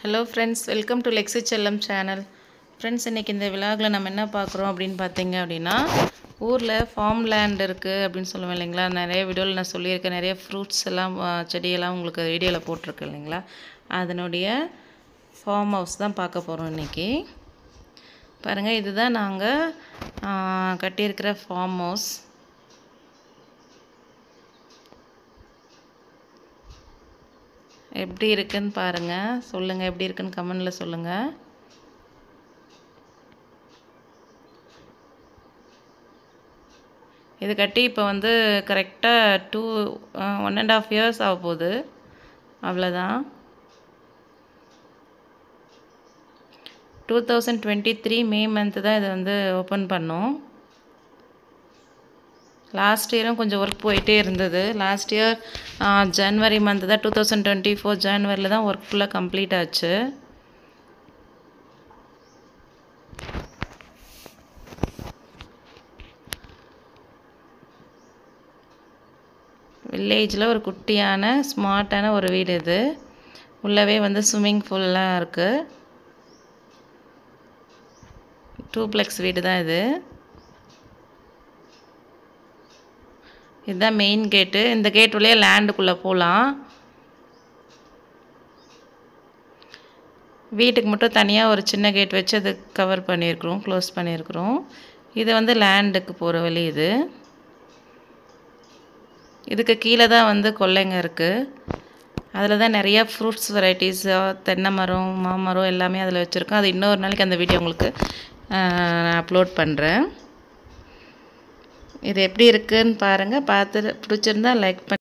Hello friends, welcome to Lexi Chellam channel. Friends, இன்னைக்கு இந்த vlogல நம்ம என்ன பார்க்குறோம் அப்படினு பாத்தீங்க அப்படினா ஊர்ல farm land இருக்கு அப்படினு சொல்லுவேன் இல்லீங்களா. நிறைய வீடியோல நான் சொல்லியிருக்கேன். நிறைய fruits எல்லாம் செடி எல்லாம் உங்களுக்கு வீடியோல போட்டுருக்கேன் இல்லீங்களா. அதனுடைய farm house தான் பார்க்க போறோம் இன்னைக்கு. பாருங்க, இதுதான் நாங்க கட்டி இருக்கிற farm house. எப்படி இருக்குன்னு பாருங்க. சொல்லுங்க எப்படி இருக்குன்னு கமெண்ட்ல சொல்லுங்க. இது கட்டி இப்போ வந்து கரெக்டா 1.5 years ஆக போகுது. அவ்வளவுதான். 2023 மே மந்த் தான் இது வந்து ஓபன் பண்ணோம். லாஸ்ட் இயரும் கொஞ்சம் ஒர்க் போயிட்டே இருந்தது. லாஸ்ட் இயர் ஜனவரி மந்த் தான் 2024 ஜனவரில தான் ஒர்க் ஃபுல்லா கம்ப்ளீட் ஆச்சு. வில்லேஜ்ல ஒரு குட்டியான ஸ்மார்ட்டான ஒரு வீடு இது. உள்ளவே வந்து ஸ்விமிங் பூல்லாம் இருக்கு. டூப்ளெக்ஸ் வீடு தான் இது. இதுதான் மெயின் கேட்டு. இந்த கேட் வழியா லேண்டுக்குள்ள போலாம். வீட்டுக்கு மட்டும் தனியா ஒரு சின்ன கேட் வச்சு அது கவர் பண்ணியிருக்கிறோம், க்ளோஸ் பண்ணியிருக்கிறோம். இது வந்து லேண்டுக்கு போற வழி இது. இதுக்கு கீழே தான் வந்து கொல்லைங்க இருக்கு. அதில் தான் நிறைய ஃப்ரூட்ஸ் வெரைட்டிஸ், தென்னை மரம், மாமரம் எல்லாமே அதில் வச்சுருக்கோம். அது இன்னொரு நாளைக்கு அந்த வீடியோ உங்களுக்கு அப்லோட் பண்ணுறேன். இது எப்படி இருக்குன்னு பாருங்கள். பார்த்து பிடிச்சிருந்தா லைக் பண்ணி